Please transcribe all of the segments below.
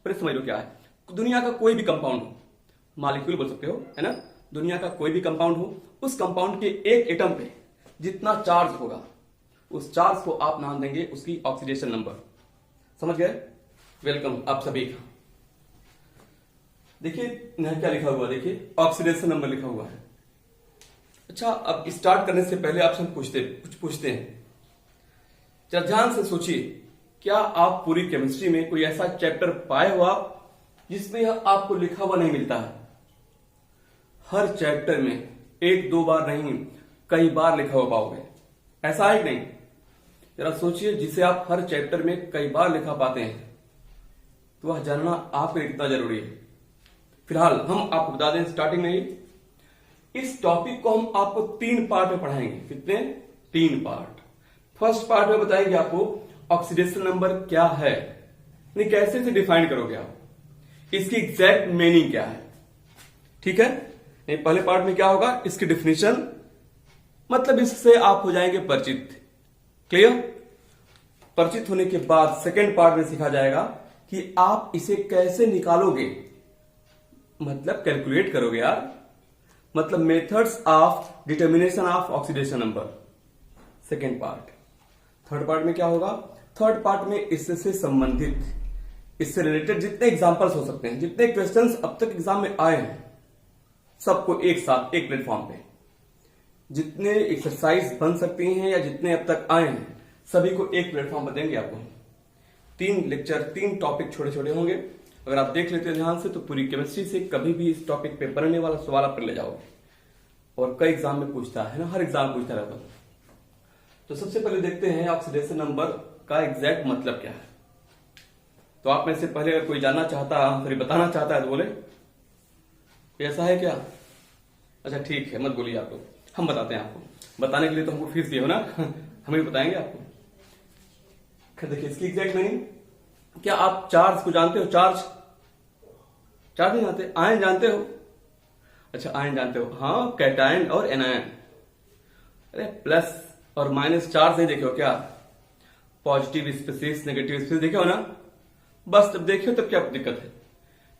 पर समझ लो क्या है। दुनिया का कोई भी कंपाउंड हो, मॉलिक्यूल बोल सकते हो, है ना, दुनिया का कोई भी कंपाउंड हो, उस कंपाउंड के एक एटम पे जितना चार्ज होगा उस चार्ज को आप नाम देंगे उसकी ऑक्सीडेशन नंबर। समझ गए? वेलकम आप सभी का। देखिए यहाँ क्या लिखा हुआ, देखिए ऑक्सीडेशन नंबर लिखा हुआ है। अच्छा, अब स्टार्ट करने से पहले आपसे हम कुछ पूछते हैं। जरा ध्यान से सोचिए, क्या आप पूरी केमिस्ट्री में कोई ऐसा चैप्टर पाए हो आप जिसमें यह आपको लिखा हुआ नहीं मिलता है? हर चैप्टर में एक दो बार नहीं, कई बार लिखा हुआ पाओगे। ऐसा है कि नहीं? जरा सोचिए, जिसे आप हर चैप्टर में कई बार लिखा पाते हैं तो वह जानना आपके लिए कितना जरूरी है। फिलहाल हम आपको बता दें स्टार्टिंग में ही, इस टॉपिक को हम आपको 3 पार्ट में पढ़ाएंगे। कितने? 3 पार्ट। फर्स्ट पार्ट में बताएंगे आपको ऑक्सीडेशन नंबर क्या है, यानी कैसे इसे डिफाइन करोगे आप, इसकी एग्जैक्ट मीनिंग क्या है। ठीक है? पहले पार्ट में क्या होगा, इसकी डिफिनेशन, मतलब इससे आप हो जाएंगे परिचित। क्लियर? परिचित होने के बाद सेकेंड पार्ट में सीखा जाएगा कि आप इसे कैसे निकालोगे, मतलब कैलकुलेट करोगे यार, मतलब methods of determination of oxidation number. Second part. Third part में क्या होगा? थर्ड पार्ट में इससे संबंधित, इससे रिलेटेड जितने एग्जांपल्स हो सकते हैं, जितने क्वेश्चंस अब तक एग्जाम में आए हैं, सबको एक साथ एक प्लेटफॉर्म पे, जितने एक्सरसाइज बन सकती हैं या जितने अब तक आए हैं, सभी को एक प्लेटफॉर्म पर देंगे आपको। 3 लेक्चर, 3 टॉपिक छोटे छोटे होंगे। अगर आप देख लेते हैं ध्यान से तो पूरी केमिस्ट्री से कभी भी इस टॉपिक पे बनने वाला सवाल आप कर ले जाओगे, और कई एग्जाम में पूछता है ना, हर एग्जाम पूछता रहता है। तो सबसे पहले देखते हैं ऑक्सीडेशन नंबर का एग्जैक्ट मतलब क्या है। तो आप में से पहले अगर कोई जानना चाहता है, फिर बताना चाहता है तो बोले। ऐसा है क्या? अच्छा ठीक है, मत बोलिए आप लोग, हम बताते हैं आपको। बताने के लिए तो हमको फीस दिए हो ना, हम ही बताएंगे आपको। देखिए इसकी एग्जैक्ट मीनिंग, क्या आप चार्ज को जानते हो? चार्ज नहीं जानते? आयन जानते हो? अच्छा आयन जानते हो, हाँ, कैटायन और एनायन। अरे प्लस और माइनस चार्ज नहीं देखे हो क्या? पॉजिटिव स्पेसिस, नेगेटिव स्पेसिस देखे हो ना? बस जब देखे हो तब क्या दिक्कत है?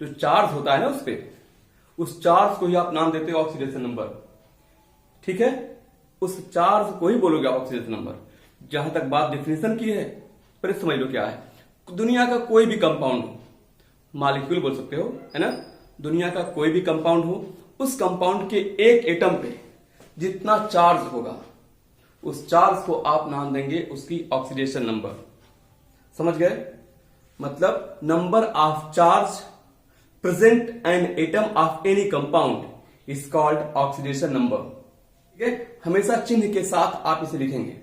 जो चार्ज होता है ना उस पे, उस चार्ज को ही आप नाम देते हो ऑक्सीडेशन नंबर। ठीक है? उस चार्ज को ही बोलोगे ऑक्सीडेशन नंबर। जहां तक बात डिफिनेशन की है, पर समझ लो क्या है। दुनिया का कोई भी कंपाउंड हो, मॉलिक्यूल बोल सकते हो, है ना, दुनिया का कोई भी कंपाउंड हो, उस कंपाउंड के एक एटम पे जितना चार्ज होगा उस चार्ज को आप नाम देंगे उसकी ऑक्सीडेशन नंबर। समझ गए? मतलब number of charge present an atom of any compound is called oxidation number. ठीक है? हमेशा चिन्ह के साथ आप इसे लिखेंगे।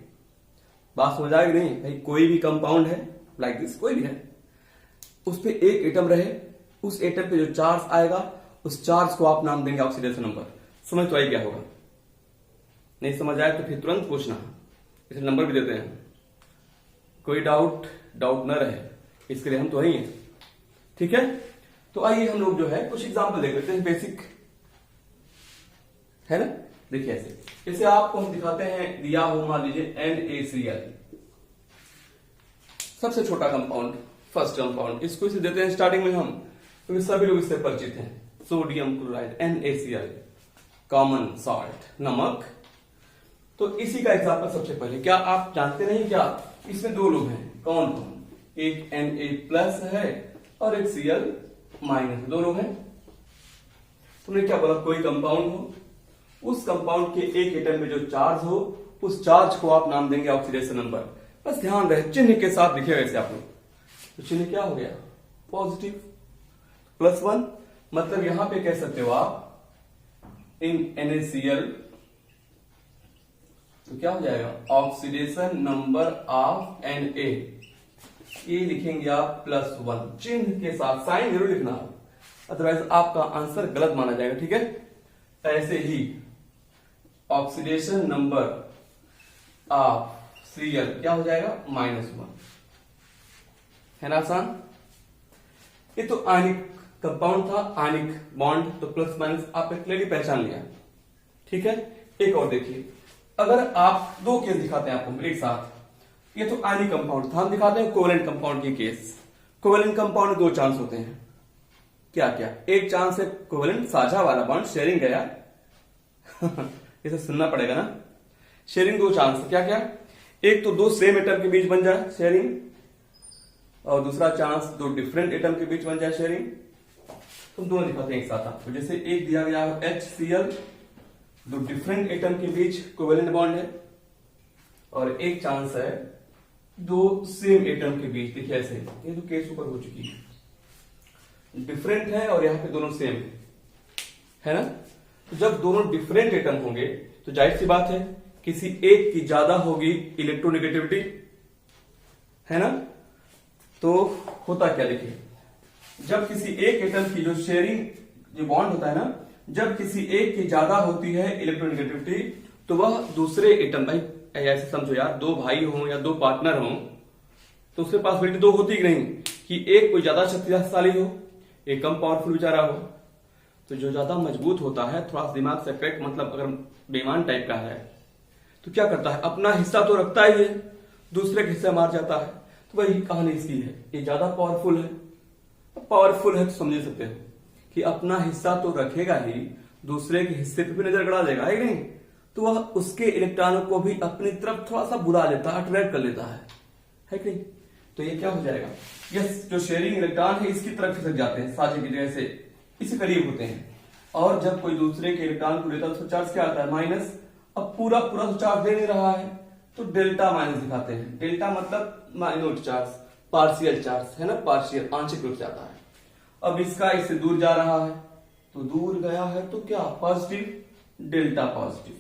बात समझ आएगी नहीं? भाई कोई भी कंपाउंड है, लाइक दिस, कोई भी है, उस पे एक एटम रहे, उस एटम पे जो चार्ज आएगा उस चार्ज को आप नाम देंगे ऑक्सीडेशन नंबर। समझ तो आई क्या होगा? नहीं समझ आए तो फिर तुरंत पूछना, इसे नंबर भी देते हैं। कोई डाउट न रहे, इसके लिए हम तो ही हैं। ठीक है? तो आइए हम लोग जो है कुछ एग्जाम्पल देख लेते हैं, बेसिक है ना। देखिए ऐसे आपको हम दिखाते हैं, दिया हो मान लीजिए NaCl, सबसे छोटा कंपाउंड, फर्स्ट कंपाउंड, इसको इसे देते हैं स्टार्टिंग में हम, क्योंकि सभी लोग इससे परिचित हैं। Sodium chloride NaCl, common salt, नमक। तो इसी का एग्जाम्पल सबसे पहले, क्या आप जानते नहीं क्या इसमें 2 लोग हैं? कौन कौन? एक Na+ है और एक Cl-, 2 लोग हैं। तुमने क्या बोला? कोई कंपाउंड हो, उस कंपाउंड के एक एटम में जो चार्ज हो उस चार्ज को आप नाम देंगे ऑक्सीडेशन नंबर। बस ध्यान रहे चिन्ह के साथ लिखे वैसे आप लोग। तो चिन्ह क्या हो गया? पॉजिटिव, +1, मतलब यहां पे कह सकते हो आप इन NaCl, तो क्या हो जाएगा? ऑक्सीडेशन नंबर ऑफ Na, ये लिखेंगे आप +1 चिन्ह के साथ, साइन जरूर लिखना, अदरवाइज आपका आंसर गलत माना जाएगा। ठीक है? ऐसे ही ऑक्सीडेशन नंबर ऑफ Cl क्या हो जाएगा? -1, है ना आसान? ये तो आयनिक कंपाउंड था, आयनिक बॉन्ड, तो प्लस माइनस आपने क्लियरली पहचान लिया। ठीक है? एक और देखिए, अगर आप 2 केस दिखाते हैं आपको एक साथ, ये तो आयनिक कंपाउंड था, हम दिखाते हैं कोवेलेंट कंपाउंड की केस। कोवेलेंट कंपाउंड में दो चांस होते हैं। क्या क्या? एक चांस है कोवेलेंट साझा वाला बॉन्ड, शेयरिंग गया इसे सुनना पड़ेगा ना। शेयरिंग दो चांस, क्या क्या? एक तो दो सेम एटम के बीच बन जाए शेयरिंग, और दूसरा चांस दो डिफरेंट एटम के बीच बन जाए शेयरिंग। तुम दोनों दिखाते हैं एक साथ आपको। जैसे एक दिया गया HCl, दो डिफरेंट एटम के बीच कोवेलेंट बॉन्ड है, और एक चांस है दो सेम एटम के बीच। देखिए ऐसे, ये तो केस ऊपर हो चुकी है, डिफरेंट है और यहां पे दोनों सेम है ना। तो जब दोनों डिफरेंट एटम होंगे तो जाहिर सी बात है किसी एक की ज्यादा होगी इलेक्ट्रोनेगेटिविटी, है ना। तो होता क्या, देखिए जब किसी एक एटम की जो शेयरिंग जो बॉन्ड होता है ना, जब किसी एक की ज्यादा होती है इलेक्ट्रोनेगेटिविटी, तो वह दूसरे एटम, भाई ऐसे समझो यार, दो भाई हों या दो पार्टनर हों तो उसके पॉसिबिलिटी दो होती कि नहीं कि एक कोई ज्यादा शक्तिशाली हो, एक कम पावरफुल बेचारा हो। तो जो ज्यादा मजबूत होता है, थोड़ा सा दिमाग से करेक्ट, मतलब अगर बेईमान टाइप का है तो क्या करता है, अपना हिस्सा तो रखता ही है, दूसरे के हिस्से मार जाता है। तो वही कहानी इसकी है, ये ज्यादा पावरफुल है। पावरफुल है तो समझ सकते हो कि अपना हिस्सा तो रखेगा ही, दूसरे के हिस्से पे भी नजर गड़ा देगा, है नहीं। तो वह उसके इलेक्ट्रॉनों को भी अपनी तरफ थोड़ा सा बुला लेता है, अट्रैक्ट कर लेता है कि नहीं। तो ये क्या हो जाएगा, यस, जो शेयरिंग इलेक्ट्रॉन है इसकी तरफ खिसक जाते हैं, साझे की जगह से इसी करीब होते हैं। और जब कोई दूसरे के इलेक्ट्रॉन को लेता है तो चार्ज क्या आता है, माइनस। अब पूरा पूरा तो चार्ज दे नहीं रहा है तो डेल्टा माइनस दिखाते हैं। डेल्टा मतलब माइनस चार्ज, पार्शियल चार्ज, है ना, पार्शियल, आंशिक रूप से आता है। अब इसका इससे दूर जा रहा है तो दूर गया है तो क्या, पॉजिटिव, डेल्टा पॉजिटिव,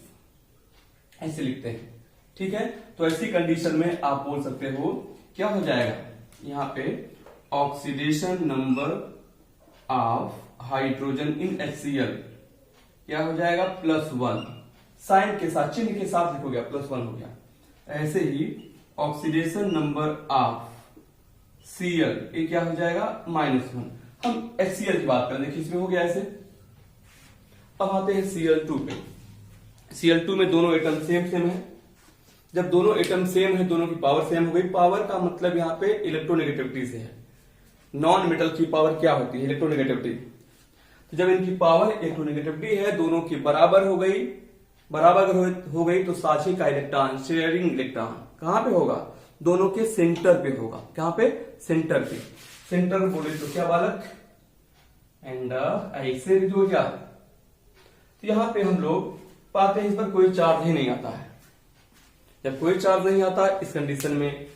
ऐसे लिखते हैं, ठीक है। तो ऐसी कंडीशन में आप बोल सकते हो क्या हो जाएगा, यहां पे oxidation number of hydrogen in HCl क्या हो जाएगा, +1। साइन के साथ, चिन्ह के साथ लिखो गया, +1 हो गया। ऐसे ही ऑक्सीडेशन नंबर ऑफ Cl, ये क्या हो जाएगा, -1। हम HCl की बात करें, देखिए इसमें हो गया ऐसे। अब आते हैं Cl2 पे। Cl2 में दोनों एटम सेम सेम है। जब दोनों एटम सेम है, दोनों की पावर सेम हो गई। पावर का मतलब यहाँ पे इलेक्ट्रोनेगेटिविटी से है। नॉन मेटल की पावर क्या होती है, इलेक्ट्रोनेगेटिविटी। तो जब इनकी पावर इलेक्ट्रोनेगेटिविटी है, दोनों की बराबर हो गई, बराबर हो गई तो साझे का इलेक्ट्रॉन, शेयरिंग इलेक्ट्रॉन कहां पे होगा, दोनों के सेंटर पे होगा। कहां पे, सेंटर पे। सेंटर बोले तो क्या बालक, एंड ऐसे हो गया। तो यहां पे हम लोग पाते हैं इस पर कोई चार्ज ही नहीं आता है। जब कोई चार्ज नहीं आता इस कंडीशन में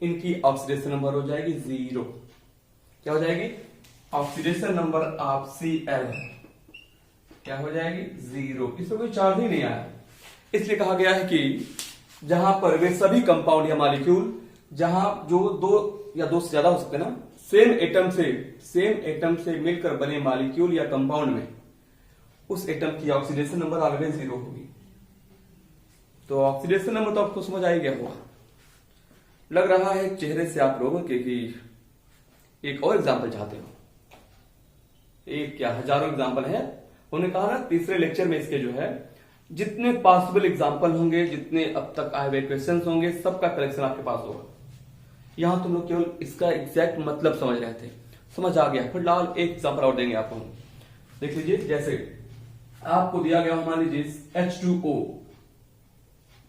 इनकी ऑक्सीडेशन नंबर हो जाएगी 0। क्या हो जाएगी, ऑक्सीडेशन नंबर ऑफ Cl क्या हो जाएगी, 0। इसमें कोई चार्ज ही नहीं आया। इसलिए कहा गया है कि जहां पर वे सभी कंपाउंड या मॉलिक्यूल, जहां जो दो या दो से ज्यादा हो सकते हैं ना, सेम एटम से मिलकर बने मॉलिक्यूल या कंपाउंड में, उस एटम की ऑक्सीडेशन नंबर ऑलवेज 0 होगी। तो ऑक्सीडेशन नंबर तो आपको समझ आ ही गया होगा। लग रहा है चेहरे से आप लोगों के कि एक और एग्जाम्पल चाहते हो। एक क्या, हजारों एग्जाम्पल है। उन्होंने कहा ना तीसरे लेक्चर में इसके जो है जितने पॉसिबल एग्जाम्पल होंगे, जितने अब तक आए हुए क्वेश्चन होंगे, सबका कलेक्शन आपके पास होगा। यहां तुम लोग केवल इसका एग्जैक्ट मतलब समझ रहे थे, समझ आ गया। फिर लाल एक एग्जाम्पल और देंगे आपको। देख लीजिए, जैसे आपको दिया गया, मान लीजिए H2O,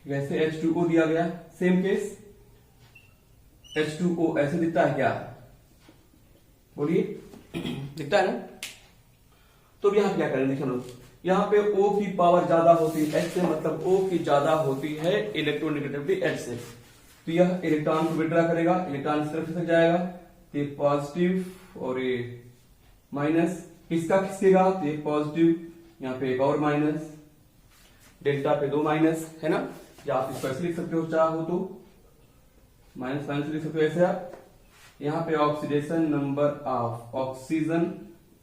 वैसे H2O दिया गया, सेम केस H2O ऐसे दिखता है क्या, बोलिए, दिखता है ना। तो यहां क्या करें, देखिए हम लोग यहां पे O की पावर ज्यादा होती है H से, मतलब O की ज्यादा होती है इलेक्ट्रोनेगेटिविटी H से। तो यह इलेक्ट्रॉन को विड्रॉ करेगा, इलेक्ट्रॉन इस तरफ खिसक जाएगा, तो ये पॉजिटिव और ये माइनस, किसका खिसकेगा, तो ये पॉजिटिव, यहाँ पे एक और माइनस, डेल्टा पे 2 माइनस, है ना। या आप इसको ऐसे लिख सकते हो, चाहो तो माइनस माइनस लिख सकते हो ऐसे आप। यहाँ पे ऑक्सीडेशन नंबर ऑफ ऑक्सीजन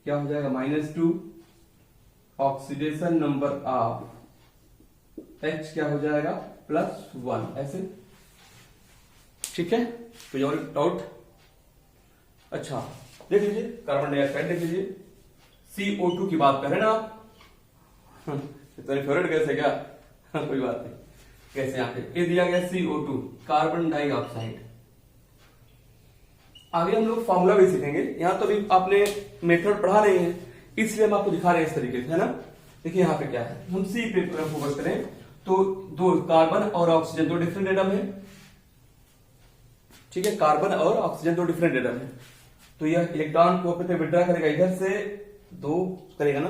क्या हो जाएगा, -2। ऑक्सीडेशन नंबर ऑफ H क्या हो जाएगा, +1, ऐसे, ठीक है। कोई और डाउट? अच्छा देख लीजिए, कार्बन डाइऑक्साइड देख लीजिए, CO2 की बात कर रहे हैं ना आप। तुम्हारी फेवरेट गैस है क्या? कोई बात नहीं, कैसे यहाँ पे ये दिया गया CO2, कार्बन डाइऑक्साइड। आगे हम लोग फॉर्मूला भी सीखेंगे। यहाँ तो अभी आपने मेथड पढ़ा नहीं है, इसलिए हम आपको दिखा रहे हैं इस तरीके से, है ना। देखिए यहाँ पे क्या है, हम सी पे फोकस करें तो दो कार्बन और ऑक्सीजन दो डिफरेंट एटम है, ठीक है। कार्बन और ऑक्सीजन दो डिफरेंट एटम है, तो यह इलेक्ट्रॉन को अपने विड्रॉ करेगा, इधर से दो करेगा ना,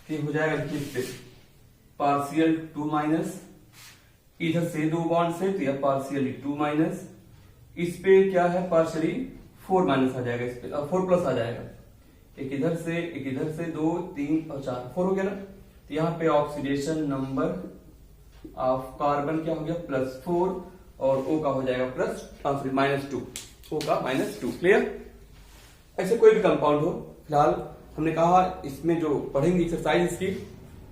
कि हो जाएगा किस पे पार्शियल 2 माइनस, इधर से दो बॉन्ड से तो यह पार्शियली 2 माइनस, इस पे क्या है पार्शियली 4 माइनस आ जाएगा, इस पे 4 प्लस आ जाएगा, एक इधर से 2 3 और 4 4 हो गया ना। तो यहाँ पे ऑक्सीडेशन नंबर ऑफ कार्बन क्या हो गया +4 और O का हो जाएगा -2, O का -2। क्लियर। ऐसे कोई भी कंपाउंड हो, फिलहाल हमने कहा इसमें जो पढ़ेंगे एक्सरसाइज इसकी,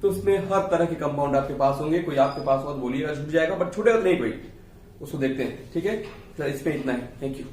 तो उसमें हर तरह के कंपाउंड आपके पास होंगे। कोई आपके पास हो तो बोलिएगा, छूट जाएगा, बट छूटेगा तो नहीं कोई, उसको देखते हैं, ठीक है। इसमें इतना ही, थैंक यू।